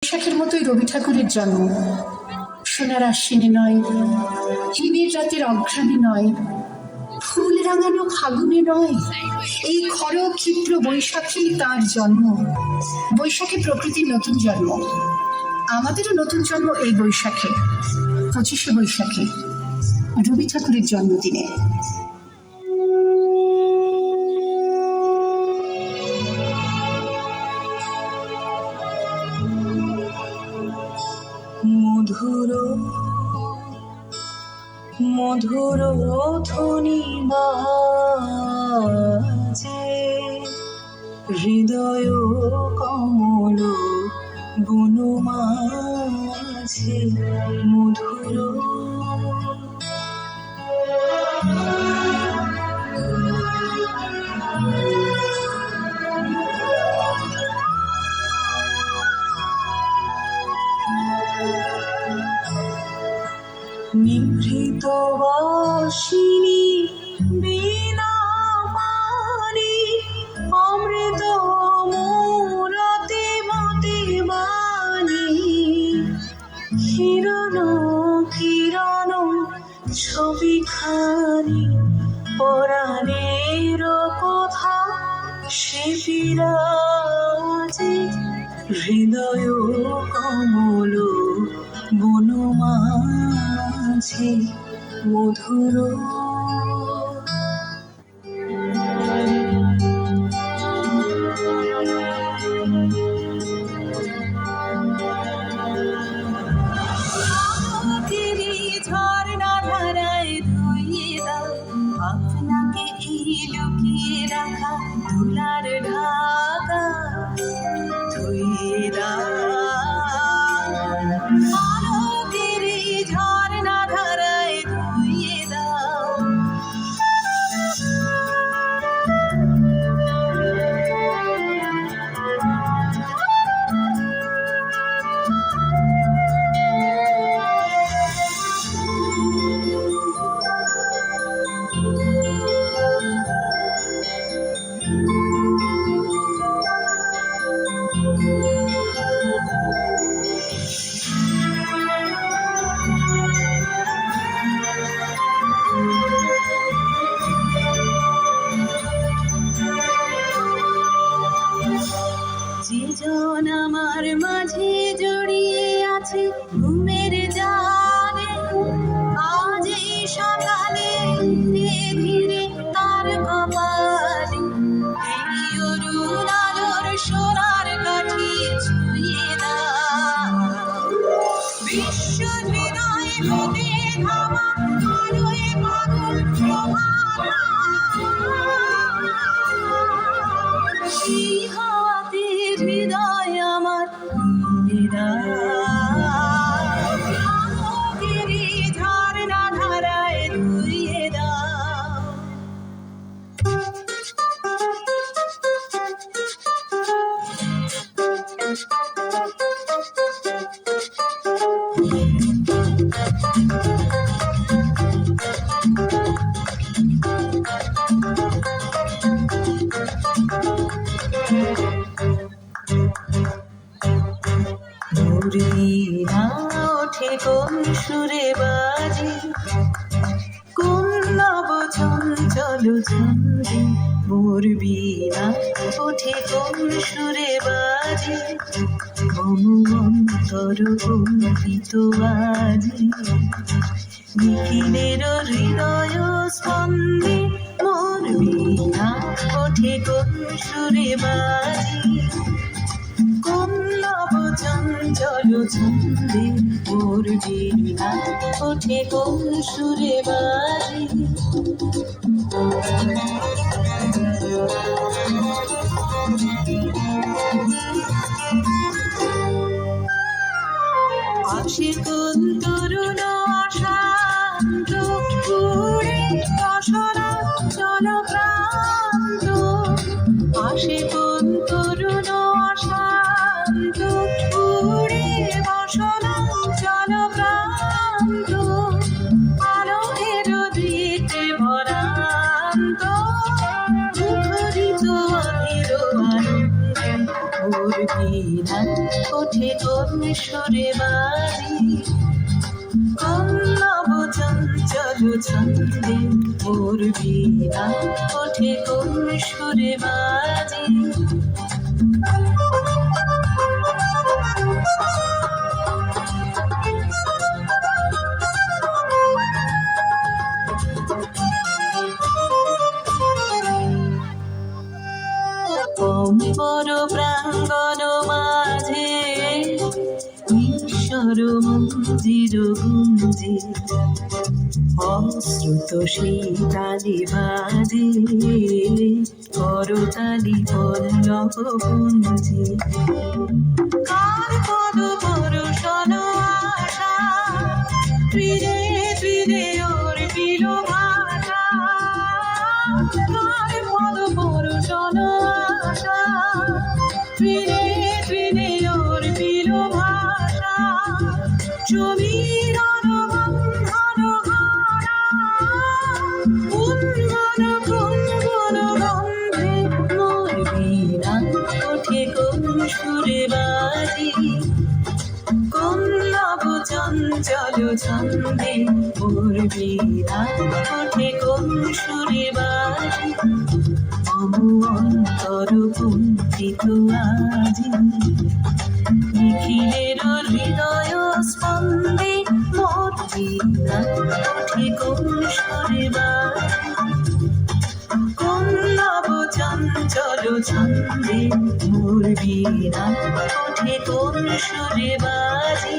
বৈশাখের মতোই রবি ঠাকুরের জন্ম। সোনার আশ্বিনে নয়, হিমের রাতের অঘ্রাণে নয়, ফুল রাঙানো ফাগুনে নয়, এই খর ক্ষিপ্র বৈশাখী তার জন্ম। বৈশাখে প্রকৃতির নতুন জন্ম, আমাদেরও নতুন জন্ম এই বৈশাখে, 25শে বৈশাখে, রবি ঠাকুরের জন্মদিনে। মধুর মধুর ধ্বনি বাজে, হৃদয় কমল বন মাঝে। মধুর নিভৃত বাসিনী বীণা পানি, অমৃত মূরতি মতি বাণী। হিরণ কিরণ ছবিখানি, পরাণের কথা সে বিরাজে। হৃদয় কমল বন মাঝে। মধুর ঝর্ণা ধারায় ধুইয়ে দাও আপনাকে এই লুকিয়ে রাখা ধুলার ঢাকা। ধুইয়ে দাও ঝর্ণা ধারায় ধুইয়ে দাও। যে জন আমার মাঝে জড়িয়ে আছে ঘুমের জালে, আজ এই সকালে ধীরে ধীরে তার কপালে এই অরুণ আলোর সোনার কাঠি ছুঁয়ে দাও। বিশ্ব হৃদয় হতে ধামা আলোয় পাগল প্রভাত, সেই হাতে হৃদয় আমার ঝর্ণা ধারায় ধুইয়ে দাও। না ওঠে কোন সুরে বাজে, কোন নব চঞ্চল ছন্দে। মোর বীণা ওঠে কোন সুরে বাজে, অন্তর কম্পিত বাজে। নিখিলের হৃদয় স্পন্দে মোর বীণা ওঠে কোন সুরে বাজে, কোন নব চঞ্চল ছন্দে। মোর বীণা ওঠে কোন সুরে বাজে। আসে কোন তরুণ অশান্ত ঘুরে বসনা জলক্রান্ত। আসে কোন তরুণ অশান্ত ঘুরে বসনা জলক্রান্ত। আলোকের দিতে ভরান্ত মুখরিত অধীর আনন্দে। মোর বীণা ওঠে কোন সুরে বাজি কোন নব চঞ্চল ছন্দে মোর বীণা ওঠে কোন সুরে বাজি অম্বর প্রাঙ্গণ মাঝে ঈশ্বর মন্দির গুঞ্জে অশ্রুত সেই তালি বাজে করতালি পল্লব পুঞ্জে কার পদ পরশন আশা ত্রিরে ত্রিরে ওর পিল ভাষা কার পদ পরশন আশা ত্রিরে ত্রিরে ওর পিল ভাষা সমীরণ বন্ধন হারা কুঞ্জন কুঞ্জন গন্ধে মোর বীণা ওঠে কোন সুরে বাজি কোন নব চঞ্চল ছন্দে মোর বীণা ওঠে কোন সুরে বাজি মম অন্তর কুণ্ঠিত আজি নিখিলের হৃদয় স্পন্দে মোর বীণা ওঠে কোন সুরে বাজি কোন নব চঞ্চল ছন্দে মোর বীণা ওঠে কোন সুরে বাজি